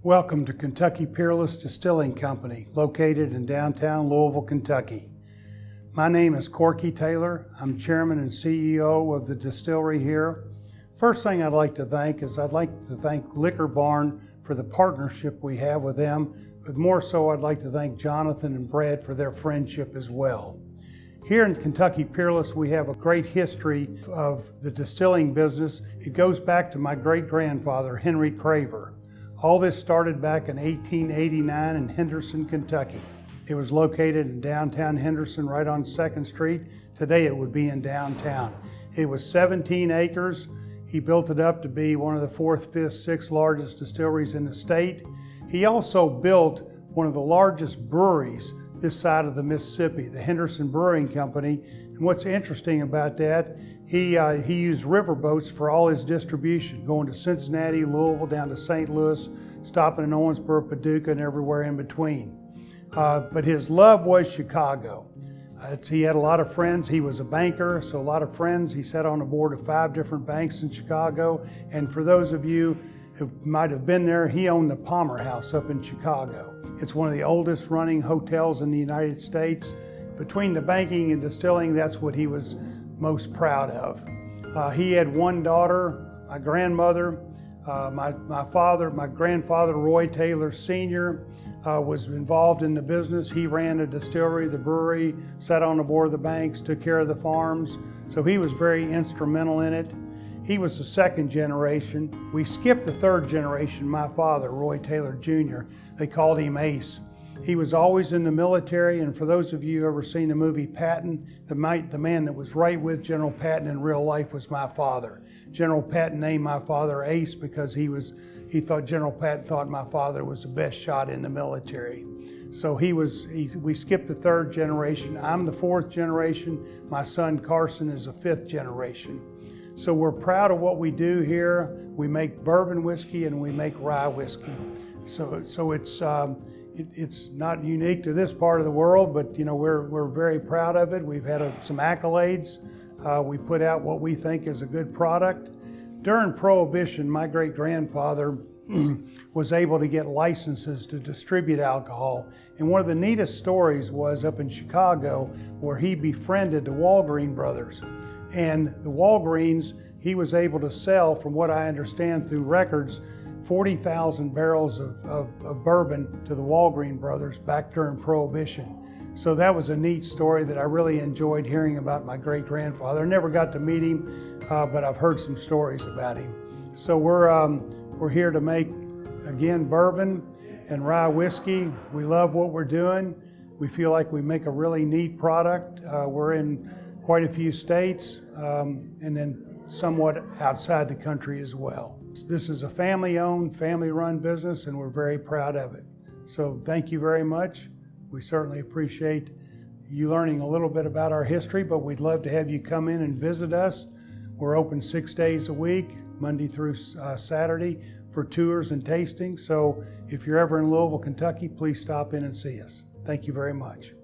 Welcome to Kentucky Peerless Distilling Company, located in downtown Louisville, Kentucky. My name is Corky Taylor. I'm chairman and CEO of the distillery here. First thing I'd like to thank Liquor Barn for the partnership we have with them, but more so I'd like to thank Jonathan and Brad for their friendship as well. Here in Kentucky Peerless, we have a great history of the distilling business. It goes back to my great-grandfather, Henry Craver. All this started back in 1889 in Henderson, Kentucky. It was located in downtown Henderson, right on 2nd Street. Today it would be in downtown. It was 17 acres. He built it up to be one of the 4th, 5th, 6th largest distilleries in the state. He also built one of the largest breweries this side of the Mississippi, the Henderson Brewing Company. And what's interesting about that, he used riverboats for all his distribution, going to Cincinnati, Louisville, down to St. Louis, stopping in Owensboro, Paducah, and everywhere in between. But his love was Chicago. He had a lot of friends. He was a banker, so a lot of friends. He sat on the board of 5 different banks in Chicago. And for those of you who might have been there, he owned the Palmer House up in Chicago. It's one of the oldest running hotels in the United States. Between the banking and distilling, that's what he was most proud of. He had one daughter, my grandmother, my grandfather, Roy Taylor Sr., was involved in the business. He ran a distillery, the brewery, sat on the board of the banks, took care of the farms. So he was very instrumental in it. He was the 2nd generation. We skipped the 3rd generation, my father, Roy Taylor Jr. They called him Ace. He was always in the military, and for those of you who ever seen the movie Patton, the man that was right with General Patton in real life was my father. General Patton named my father Ace because General Patton thought my father was the best shot in the military. So we skipped the 3rd generation. I'm the 4th generation. My son Carson is the 5th generation. So we're proud of what we do here. We make bourbon whiskey and we make rye whiskey. So it's not unique to this part of the world, but we're very proud of it. We've had some accolades. We put out what we think is a good product. During Prohibition, my great-grandfather was able to get licenses to distribute alcohol. And one of the neatest stories was up in Chicago where he befriended the Walgreen brothers. And the Walgreens, he was able to sell, from what I understand through records, 40,000 barrels of bourbon to the Walgreen brothers back during Prohibition. So that was a neat story that I really enjoyed hearing about my great-grandfather. I never got to meet him, but I've heard some stories about him. So we're here to make, again, bourbon and rye whiskey. We love what we're doing. We feel like we make a really neat product. We're in quite a few states, and then somewhat outside the country as well. This is a family-owned, family-run business, and we're very proud of it. So thank you very much. We certainly appreciate you learning a little bit about our history, but we'd love to have you come in and visit us. We're open 6 days a week, Monday through Saturday, for tours and tastings. So if you're ever in Louisville, Kentucky, please stop in and see us. Thank you very much.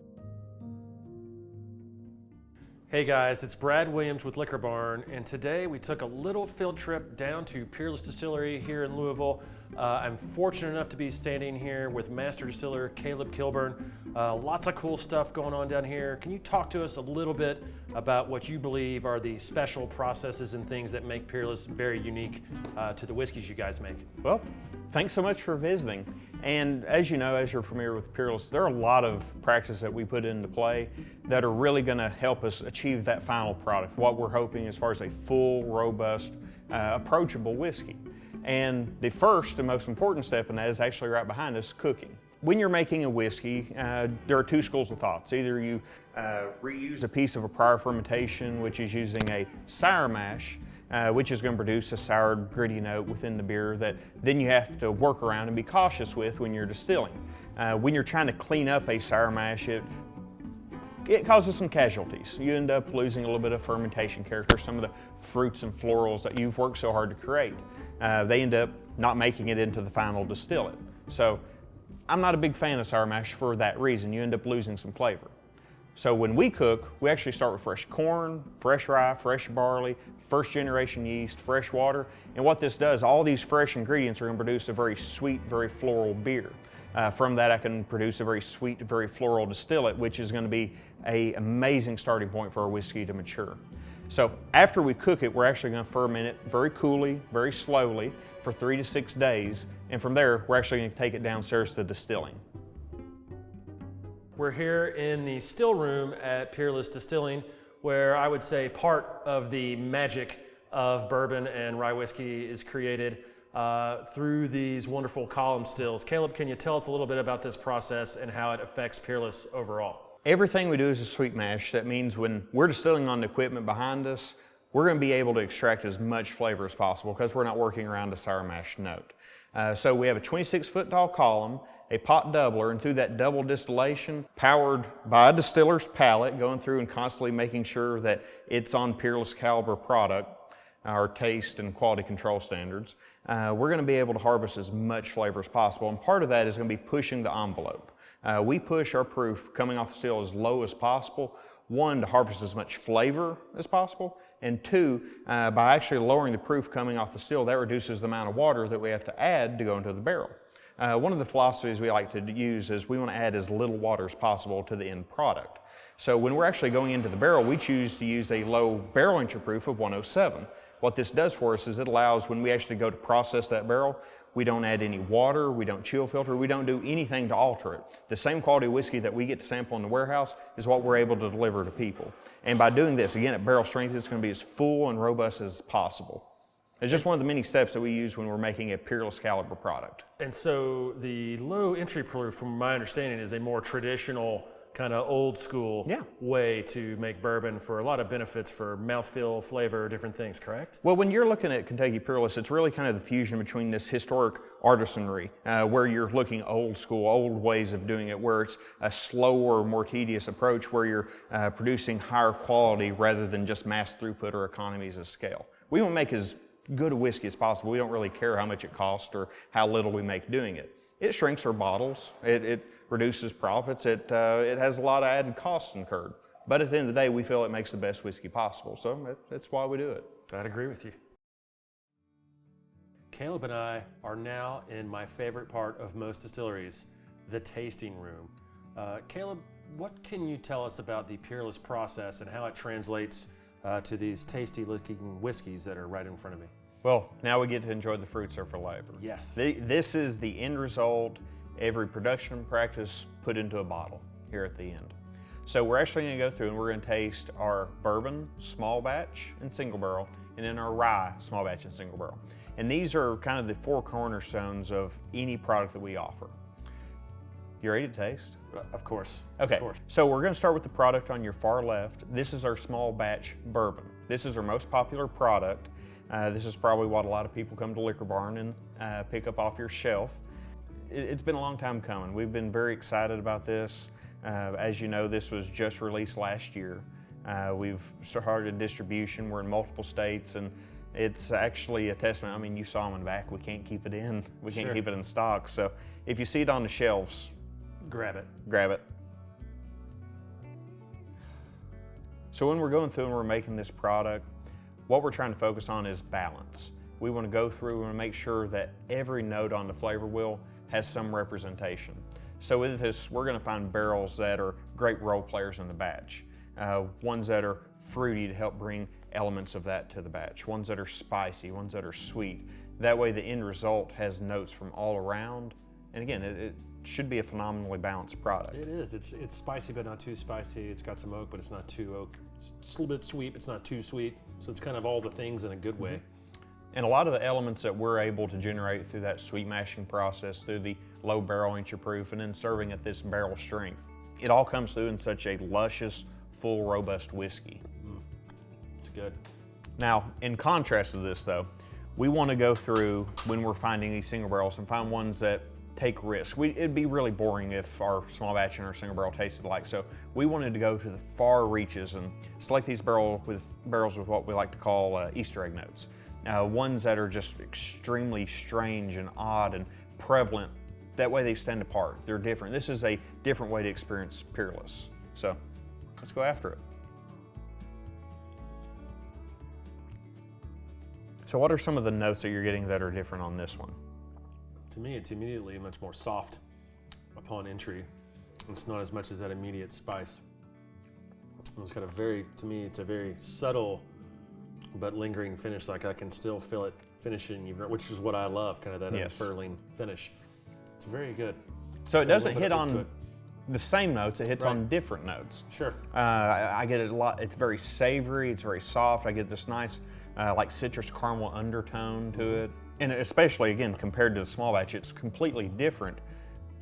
Hey guys, it's Brad Williams with Liquor Barn, and today we took a little field trip down to Peerless Distillery here in Louisville. I'm fortunate enough to be standing here with Master Distiller Caleb Kilburn. Lots of cool stuff going on down here. Can you talk to us a little bit about what you believe are the special processes and things that make Peerless very unique to the whiskeys you guys make? Well, thanks so much for visiting. And as you know, as you're familiar with Peerless, there are a lot of practices that we put into play that are really going to help us achieve that final product, what we're hoping as far as a full, robust, approachable whiskey. And the first and most important step in that is actually right behind us, cooking. When you're making a whiskey, there are 2 schools of thoughts. Either you reuse a piece of a prior fermentation, which is using a sour mash, which is going to produce a sour, gritty note within the beer that then you have to work around and be cautious with when you're distilling. When you're trying to clean up a sour mash, it causes some casualties. You end up losing a little bit of fermentation character, some of the fruits and florals that you've worked so hard to create. They end up not making it into the final distillate. So I'm not a big fan of sour mash for that reason. You end up losing some flavor. So when we cook, we actually start with fresh corn, fresh rye, fresh barley, first generation yeast, fresh water. And what this does, all these fresh ingredients are going to produce a very sweet, very floral beer. From that, I can produce a very sweet, very floral distillate, which is going to be an amazing starting point for our whiskey to mature. So after we cook it, we're actually going to ferment it very coolly, very slowly for 3 to 6 days. And from there, we're actually going to take it downstairs to distilling. We're here in the still room at Peerless Distilling, where I would say part of the magic of bourbon and rye whiskey is created through these wonderful column stills. Caleb, can you tell us a little bit about this process and how it affects Peerless overall? Everything we do is a sweet mash. That means when we're distilling on the equipment behind us, we're going to be able to extract as much flavor as possible because we're not working around a sour mash note. So we have a 26-foot tall column, a pot doubler, and through that double distillation, powered by a distiller's palate, going through and constantly making sure that it's on Peerless caliber product, our taste and quality control standards, we're going to be able to harvest as much flavor as possible. And part of that is going to be pushing the envelope. We push our proof coming off the still as low as possible, one, to harvest as much flavor as possible, and two, by actually lowering the proof coming off the still, that reduces the amount of water that we have to add to go into the barrel. One of the philosophies we like to use is we want to add as little water as possible to the end product. So when we're actually going into the barrel, we choose to use a low barrel entry proof of 107. What this does for us is it allows, when we actually go to process that barrel, we don't add any water, we don't chill filter, we don't do anything to alter it. The same quality whiskey that we get to sample in the warehouse is what we're able to deliver to people. And by doing this, again, at barrel strength, it's going to be as full and robust as possible. It's just one of the many steps that we use when we're making a Peerless caliber product. And so the low entry proof, from my understanding, is a more traditional kind of old school way to make bourbon for a lot of benefits for mouthfeel, flavor, different things, correct? Well, when you're looking at Kentucky Peerless, it's really kind of the fusion between this historic artisanry, where you're looking old school, old ways of doing it, where it's a slower, more tedious approach, where you're producing higher quality rather than just mass throughput or economies of scale. We want to make as good a whiskey as possible. We don't really care how much it costs or how little we make doing it. It shrinks our bottles. It reduces profits. It has a lot of added costs incurred. But at the end of the day, we feel it makes the best whiskey possible. So that's why we do it. I'd agree with you. Caleb and I are now in my favorite part of most distilleries, the tasting room. Caleb, what can you tell us about the Peerless process and how it translates to these tasty looking whiskeys that are right in front of me? Well, now we get to enjoy the fruits of our labor. Yes. This is the end result, every production practice put into a bottle here at the end. So we're actually going to go through and we're going to taste our bourbon, small batch, and single barrel, and then our rye, small batch, and single barrel. And these are kind of the 4 cornerstones of any product that we offer. You ready to taste? Of course. Okay, Of course. So we're going to start with the product on your far left. This is our small batch bourbon. This is our most popular product. This is probably what a lot of people come to Liquor Barn and pick up off your shelf. It's been a long time coming. We've been very excited about this. As you know, this was just released last year. We've started distribution. We're in multiple states, and it's actually a testament. I mean, you saw them in the back. We can't keep it in. We can't keep it in stock. So if you see it on the shelves, grab it. Grab it. So when we're going through and we're making this product, what we're trying to focus on is balance. We want to go through and make sure that every note on the flavor wheel has some representation. So with this, we're going to find barrels that are great role players in the batch. Ones that are fruity to help bring elements of that to the batch. Ones that are spicy, ones that are sweet. That way the end result has notes from all around. And again, it should be a phenomenally balanced product. It is. It's spicy, but not too spicy. It's got some oak, but it's not too oak. It's just a little bit sweet, but it's not too sweet. So it's kind of all the things in a good way. And a lot of the elements that we're able to generate through that sweet mashing process, through the low barrel entry proof, and then serving at this barrel strength, it all comes through in such a luscious, full, robust whiskey. It's good. Now, in contrast to this though, we want to go through when we're finding these single barrels and find ones that take risks. It'd be really boring if our small batch and our single barrel tasted alike. So we wanted to go to the far reaches and select these barrels with what we like to call Easter egg notes. Ones that are just extremely strange and odd and prevalent. That way they stand apart. They're different. This is a different way to experience Peerless. So Let's go after it. So what are some of the notes that you're getting that are different on this one? To me, it's immediately much more soft upon entry. It's not as much as that immediate spice. It's got a very, to me, it's a very subtle but lingering finish. Like I can still feel it finishing, even, which is what I love, kind of that unfurling finish. It's very good. So it doesn't hit on the same notes, it hits on different notes. Sure. I get it a lot. It's very savory, it's very soft. I get this nice like citrus caramel undertone to it. And especially, again, compared to the small batch, it's completely different.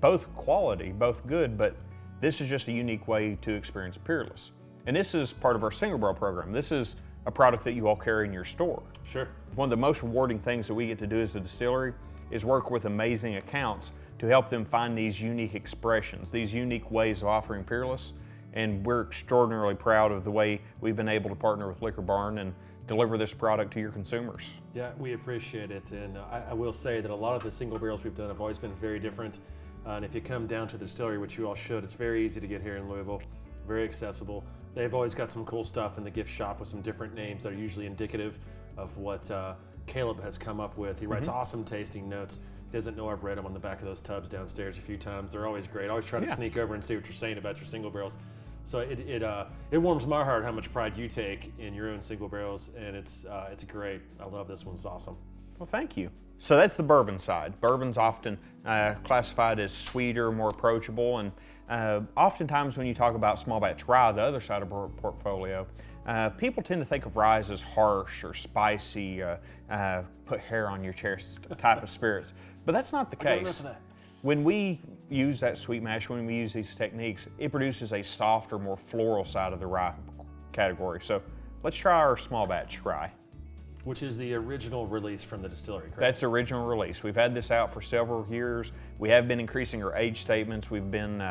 Both quality, both good, but this is just a unique way to experience Peerless. And this is part of our single barrel program. This is a product that you all carry in your store. Sure. One of the most rewarding things that we get to do as a distillery is work with amazing accounts to help them find these unique expressions, these unique ways of offering Peerless. And we're extraordinarily proud of the way we've been able to partner with Liquor Barn and deliver this product to your consumers. Yeah, we appreciate it. And I will say that a lot of the single barrels we've done have always been very different. And if you come down to the distillery, which you all should, it's very easy to get here in Louisville, very accessible. They've always got some cool stuff in the gift shop with some different names that are usually indicative of what Caleb has come up with. He writes awesome tasting notes. He doesn't know I've read them on the back of those tubs downstairs a few times. They're always great. I always try to sneak over and see what you're saying about your single barrels. So it warms my heart how much pride you take in your own single barrels, and it's great. I love this one. It's awesome. Well, thank you. So that's the bourbon side. Bourbon's often classified as sweeter, more approachable, and oftentimes when you talk about small batch rye, the other side of our portfolio, people tend to think of rye as harsh or spicy, put hair on your chest type of spirits, but that's not the case. When we use that sweet mash, when we use these techniques, it produces a softer, more floral side of the rye category. So let's try our small batch rye. Which is the original release from the distillery, correct? That's the original release. We've had this out for several years. We have been increasing our age statements. We've been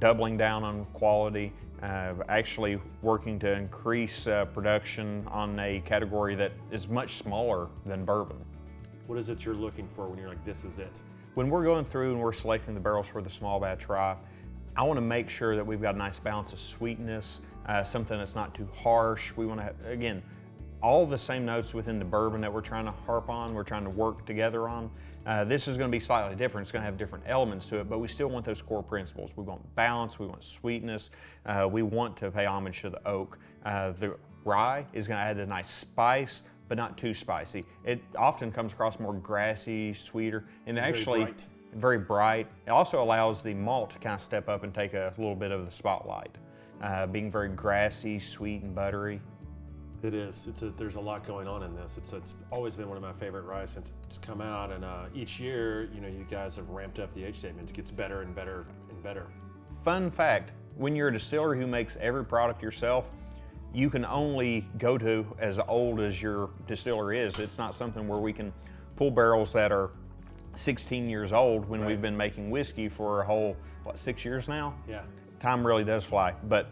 doubling down on quality, actually working to increase production on a category that is much smaller than bourbon. What is it you're looking for when you're like, this is it? When we're going through and we're selecting the barrels for the small batch rye, I want to make sure that we've got a nice balance of sweetness, something that's not too harsh. We want to, again, all the same notes within the bourbon that we're trying to harp on, we're trying to work together on. This is going to be slightly different. It's going to have different elements to it, but we still want those core principles. We want balance, we want sweetness, we want to pay homage to the oak. The rye is going to add a nice spice, but not too spicy. It often comes across more grassy, sweeter, and actually very bright. It also allows the malt to kind of step up and take a little bit of the spotlight, being very grassy, sweet, and buttery. It is. There's a lot going on in this. It's always been one of my favorite rye since it's come out, and each year, you guys have ramped up the age statements. It gets better and better and better. Fun fact: when you're a distiller who makes every product yourself, you can only go to as old as your distiller is. It's not something where we can pull barrels that are 16 years old when we've been making whiskey for a whole, 6 years now? Yeah. Time really does fly, but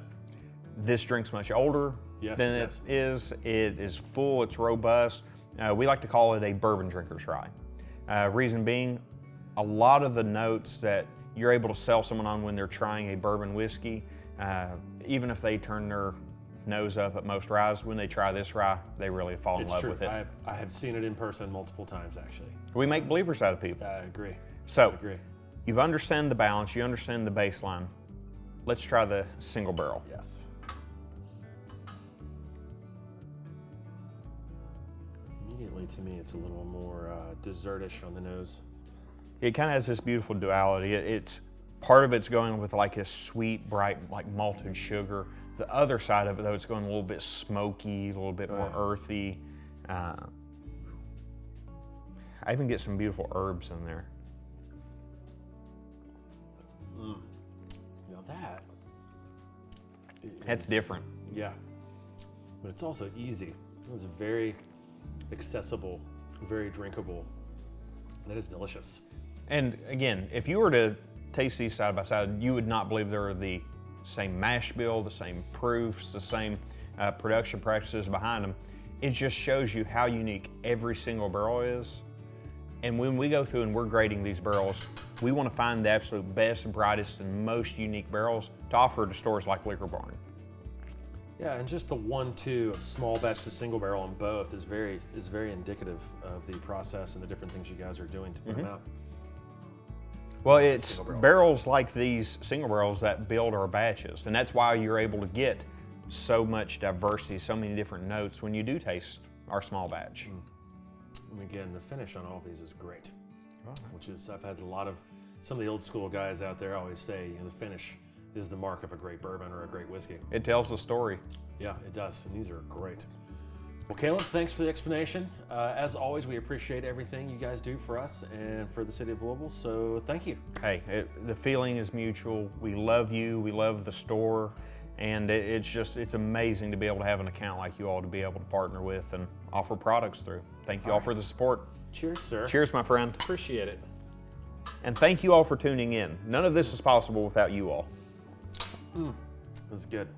this drink's much older than it is. It is full, it's robust. We like to call it a bourbon drinker's rye. Reason being, a lot of the notes that you're able to sell someone on when they're trying a bourbon whiskey, even if they turn their nose up at most ryes, when they try this rye, they really fall in love with it. I have seen it in person multiple times, actually. We make believers out of people. I agree. So, I agree. You understand the balance, you understand the baseline. Let's try the single barrel. Yes. Immediately, to me, it's a little more dessertish on the nose. It kind of has this beautiful duality. It's part of it's going with like a sweet, bright, like malted sugar. The other side of it, though, it's going a little bit smoky, a little bit more earthy. I even get some beautiful herbs in there. Now That's different. Yeah, but it's also easy. It's very accessible, very drinkable. That is delicious. And again, if you were to taste these side by side, you would not believe they're the same mash bill, the same proofs, the same production practices behind them. It just shows you how unique every single barrel is. And when we go through and we're grading these barrels, we want to find the absolute best, brightest, and most unique barrels to offer to stores like Liquor Barn. Yeah, and just the 1-2 of small batch to single barrel on both is very indicative of the process and the different things you guys are doing to put them out. Well, it's barrels like these single barrels that build our batches, and that's why you're able to get so much diversity, so many different notes when you do taste our small batch. And again, the finish on all of these is great, which is, I've had some of the old school guys out there always say, the finish is the mark of a great bourbon or a great whiskey. It tells the story. Yeah, it does, and these are great. Well, Caleb, thanks for the explanation. As always, we appreciate everything you guys do for us and for the city of Louisville, so thank you. Hey, the feeling is mutual. We love you, we love the store, and it's amazing to be able to have an account like you all to be able to partner with and offer products through. Thank you all for the support. Cheers, sir. Cheers, my friend. Appreciate it. And thank you all for tuning in. None of this is possible without you all. That's good.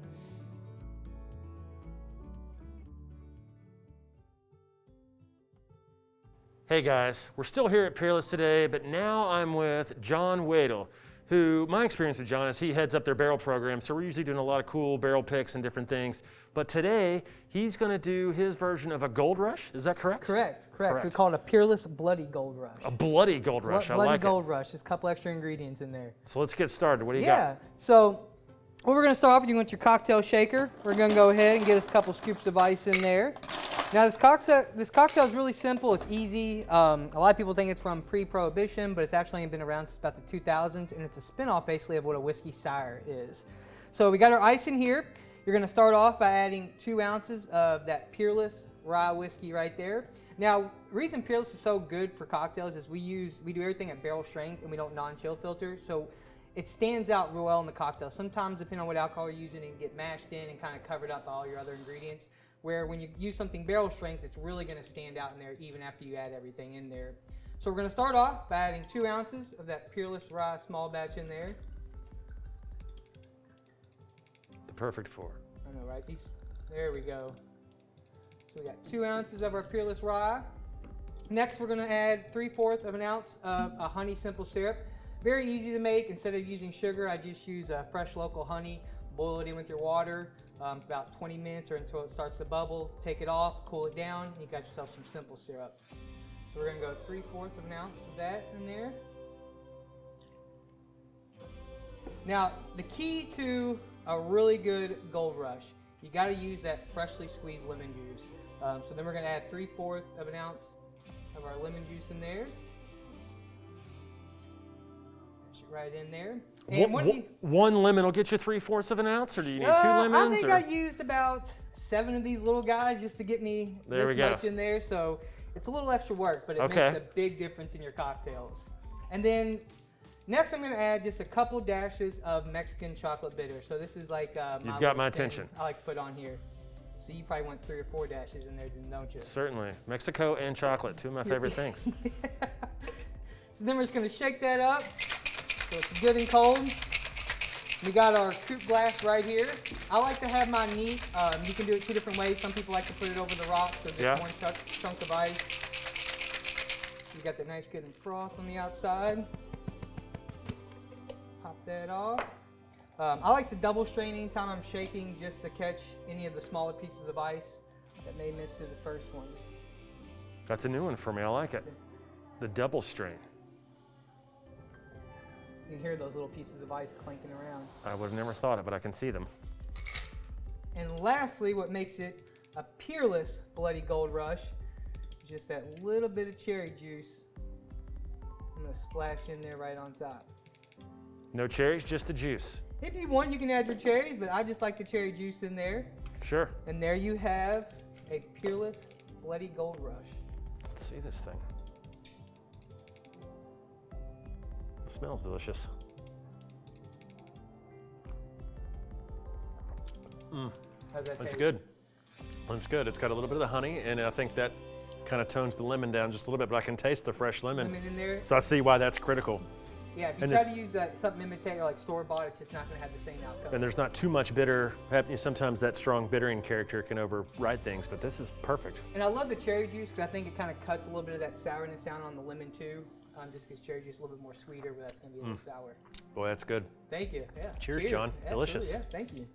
Hey guys, we're still here at Peerless today, but now I'm with John Wadle, who, my experience with John is he heads up their barrel program, so we're usually doing a lot of cool barrel picks and different things. But today, he's going to do his version of a Gold Rush. Is that correct? Correct. We call it a Peerless Bloody Gold Rush. A bloody Gold Rush. I like Bloody Gold it. Rush. There's a couple extra ingredients in there. So let's get started. What do you got? Yeah. So what we're going to start off with, you want your cocktail shaker. We're going to go ahead and get us a couple scoops of ice in there. Now this cocktail is really simple. It's easy. A lot of people think it's from pre-Prohibition, but it's actually been around since about the 2000s, and it's a spin-off basically of what a whiskey sour is. So we got our ice in here. You're going to start off by adding 2 ounces of that Peerless rye whiskey right there. Now, the reason Peerless is so good for cocktails is we do everything at barrel strength and we don't non-chill filter, so it stands out real well in the cocktail. Sometimes, depending on what alcohol you're using, it can get mashed in and kind of covered up by all your other ingredients. Where when you use something barrel strength, it's really going to stand out in there even after you add everything in there. So we're going to start off by adding 2 ounces of that Peerless rye small batch in there. The perfect pour. I know, right? There we go. So we got 2 ounces of our Peerless rye. Next, we're going to add 3/4 of an ounce of a honey simple syrup. Very easy to make. Instead of using sugar, I just use fresh local honey. Boil it in with your water for about 20 minutes or until it starts to bubble. Take it off, cool it down, and you got yourself some simple syrup. So we're going to go 3/4 of an ounce of that in there. Now, the key to a really good Gold Rush, you got to use that freshly squeezed lemon juice. So then we're going to add 3/4 of an ounce of our lemon juice in there. Push it right in there. And one lemon will get you 3/4 of an ounce, or do you need 2 lemons? I think I used about 7 of these little guys just to get me this much in there. So it's a little extra work, but it makes a big difference in your cocktails. And then next I'm going to add just a couple dashes of Mexican chocolate bitter. So this is like You've got my attention. I like to put on here. So you probably want 3 or 4 dashes in there, don't you? Certainly. Mexico and chocolate, 2 of my favorite things. So then we're just going to shake that up so it's good and cold. We got our coupe glass right here. I like to have mine neat. You can do it 2 different ways. Some people like to put it over the rock, so just 1 chunk of ice. You got that nice good and froth on the outside. Pop that off. I like to double strain anytime I'm shaking just to catch any of the smaller pieces of ice that may miss through the first one. That's a new one for me. I like it. The double strain. You can hear those little pieces of ice clanking around. I would have never thought it, but I can see them. And lastly, what makes it a Peerless Bloody Gold Rush is just that little bit of cherry juice. I'm going to splash in there right on top. No cherries, just the juice. If you want, you can add your cherries, but I just like the cherry juice in there. Sure. And there you have a Peerless Bloody Gold Rush. Let's see this thing. It smells delicious. How's that That's taste? good. That's good. It's got a little bit of the honey, and I think that kind of tones the lemon down just a little bit, but I can taste the fresh lemon. Lemon in there. So I see why that's critical. Yeah, if you And try it's- to use something imitator like store-bought, it's just not going to have the same outcome. And there's not too much bitter. Sometimes that strong bittering character can override things, but this is perfect. And I love the cherry juice because I think it kind of cuts a little bit of that sourness down on the lemon too. Just because cherry juice is a little bit more sweeter, but that's going to be a little sour. Boy, that's good. Thank you. Yeah. Cheers, John. Absolutely. Delicious. Yeah, thank you.